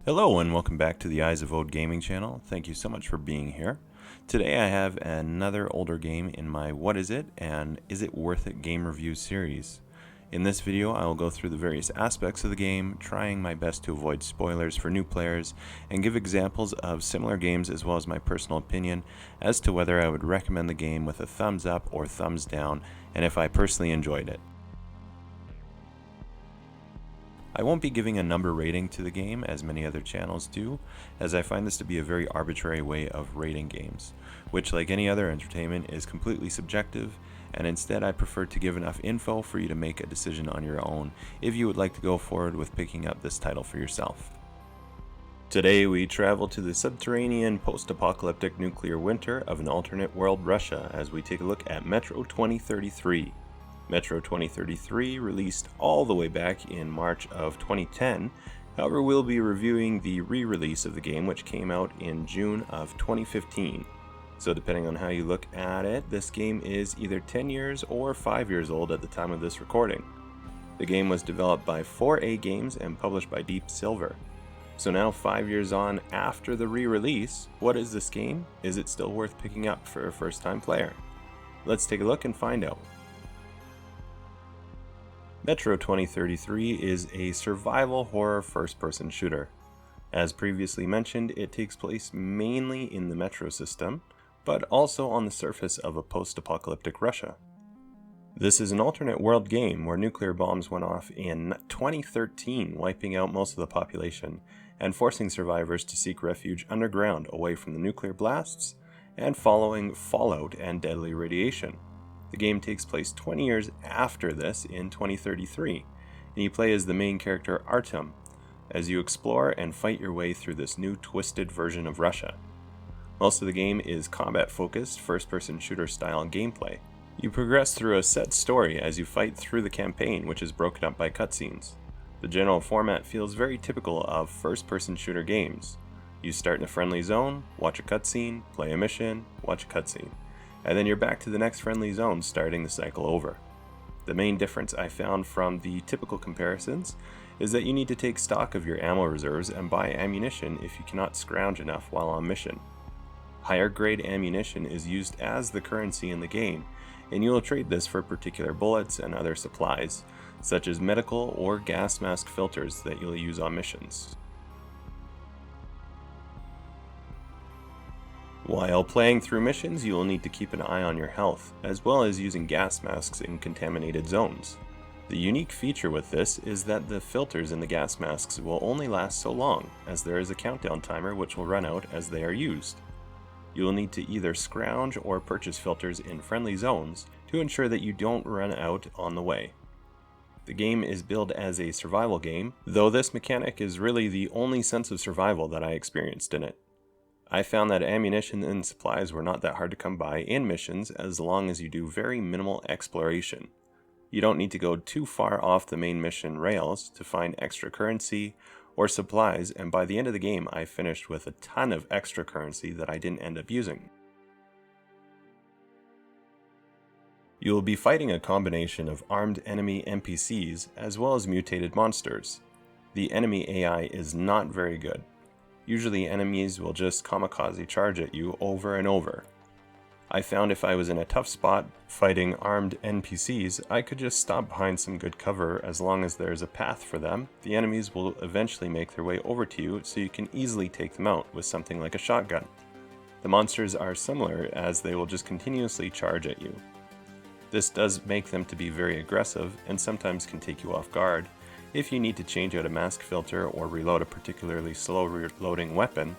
Hello and welcome back to the Eyes of Ode gaming channel. Thank you so much for being here. Today I have another older game in my What Is It and Is It Worth It game review series. In this video I will go through the various aspects of the game, trying my best to avoid spoilers for new players and give examples of similar games as well as my personal opinion as to whether I would recommend the game with a thumbs up or thumbs down and if I personally enjoyed it. I won't be giving a number rating to the game as many other channels do, as I find this to be a very arbitrary way of rating games, which like any other entertainment is completely subjective, and instead I prefer to give enough info for you to make a decision on your own if you would like to go forward with picking up this title for yourself. Today we travel to the subterranean post-apocalyptic nuclear winter of an alternate world Russia as we take a look at Metro 2033. Metro 2033 released all the way back in March of 2010, however we'll be reviewing the re-release of the game which came out in June of 2015. So depending on how you look at it, this game is either 10 years or 5 years old at the time of this recording. The game was developed by 4A Games and published by Deep Silver. So now 5 years on after the re-release, what is this game? Is it still worth picking up for a first-time player? Let's take a look and find out. Metro 2033 is a survival horror first-person shooter. As previously mentioned, it takes place mainly in the Metro system, but also on the surface of a post-apocalyptic Russia. This is an alternate world game where nuclear bombs went off in 2013, wiping out most of the population and forcing survivors to seek refuge underground away from the nuclear blasts and following fallout and deadly radiation. The game takes place 20 years after this in 2033, and you play as the main character Artem, as you explore and fight your way through this new twisted version of Russia. Most of the game is combat-focused, first-person shooter style gameplay. You progress through a set story as you fight through the campaign, which is broken up by cutscenes. The general format feels very typical of first-person shooter games. You start in a friendly zone, watch a cutscene, play a mission, watch a cutscene, and then you're back to the next friendly zone, starting the cycle over. The main difference I found from the typical comparisons is that you need to take stock of your ammo reserves and buy ammunition if you cannot scrounge enough while on mission. Higher grade ammunition is used as the currency in the game, and you will trade this for particular bullets and other supplies, such as medical or gas mask filters that you'll use on missions. While playing through missions, you will need to keep an eye on your health, as well as using gas masks in contaminated zones. The unique feature with this is that the filters in the gas masks will only last so long, as there is a countdown timer which will run out as they are used. You will need to either scrounge or purchase filters in friendly zones to ensure that you don't run out on the way. The game is billed as a survival game, though this mechanic is really the only sense of survival that I experienced in it. I found that ammunition and supplies were not that hard to come by in missions as long as you do very minimal exploration. You don't need to go too far off the main mission rails to find extra currency or supplies, and by the end of the game I finished with a ton of extra currency that I didn't end up using. You will be fighting a combination of armed enemy NPCs as well as mutated monsters. The enemy AI is not very good. Usually enemies will just kamikaze charge at you over and over. I found if I was in a tough spot fighting armed NPCs, I could just stop behind some good cover as long as there's a path for them. The enemies will eventually make their way over to you so you can easily take them out with something like a shotgun. The monsters are similar as they will just continuously charge at you. This does make them to be very aggressive and sometimes can take you off guard if you need to change out a mask filter or reload a particularly slow reloading weapon,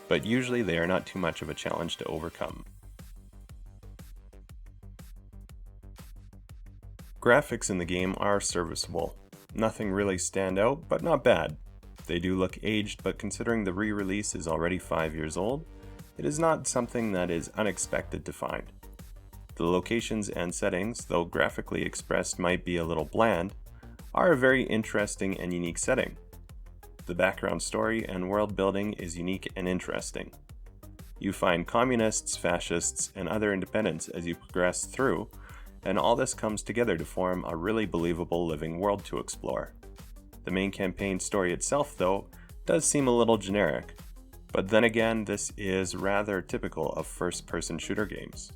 but usually they are not too much of a challenge to overcome. Graphics in the game are serviceable. Nothing really stand out, but not bad. They do look aged, but considering the re-release is already 5 years old, it is not something that is unexpected to find. The locations and settings, though graphically expressed might be a little bland, are a very interesting and unique setting. The background story and world building is unique and interesting. You find communists, fascists, and other independents as you progress through, and all this comes together to form a really believable living world to explore. The main campaign story itself, though, does seem a little generic, but then again, this is rather typical of first-person shooter games.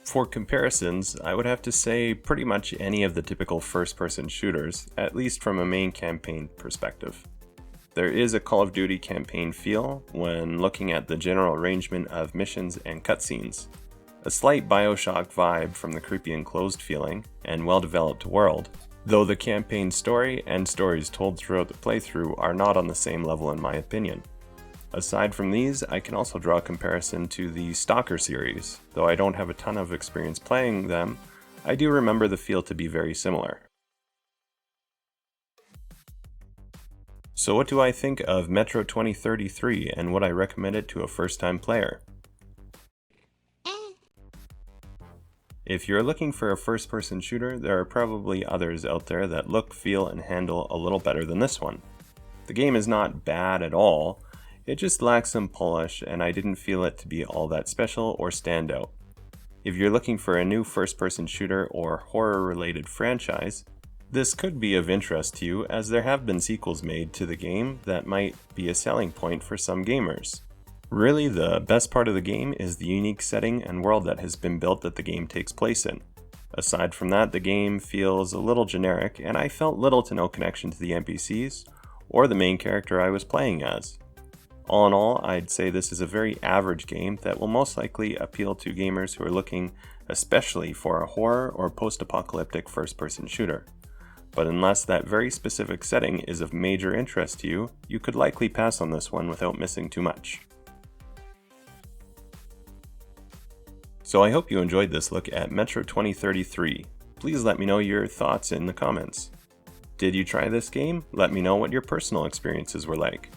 For comparisons, I would have to say pretty much any of the typical first-person shooters, at least from a main campaign perspective. There is a Call of Duty campaign feel when looking at the general arrangement of missions and cutscenes, a slight BioShock vibe from the creepy enclosed feeling and well-developed world, though the campaign story and stories told throughout the playthrough are not on the same level in my opinion. Aside from these, I can also draw a comparison to the Stalker series. Though I don't have a ton of experience playing them, I do remember the feel to be very similar. So what do I think of Metro 2033 and would I recommend it to a first-time player? If you're looking for a first-person shooter, there are probably others out there that look, feel, and handle a little better than this one. The game is not bad at all, it just lacks some polish and I didn't feel it to be all that special or stand out. If you're looking for a new first-person shooter or horror-related franchise, this could be of interest to you as there have been sequels made to the game that might be a selling point for some gamers. Really, the best part of the game is the unique setting and world that has been built that the game takes place in. Aside from that, the game feels a little generic and I felt little to no connection to the NPCs or the main character I was playing as. All in all, I'd say this is a very average game that will most likely appeal to gamers who are looking especially for a horror or post-apocalyptic first-person shooter. But unless that very specific setting is of major interest to you, you could likely pass on this one without missing too much. So I hope you enjoyed this look at Metro 2033. Please let me know your thoughts in the comments. Did you try this game? Let me know what your personal experiences were like.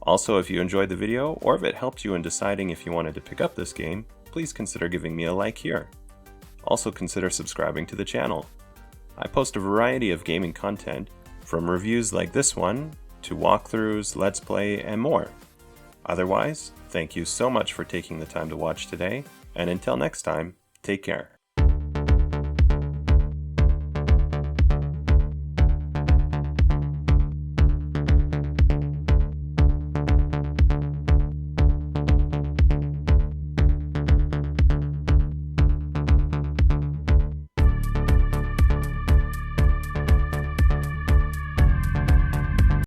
Also, if you enjoyed the video, or if it helped you in deciding if you wanted to pick up this game, please consider giving me a like here. Also consider subscribing to the channel. I post a variety of gaming content, from reviews like this one, to walkthroughs, let's play, and more. Otherwise, thank you so much for taking the time to watch today, and until next time, take care.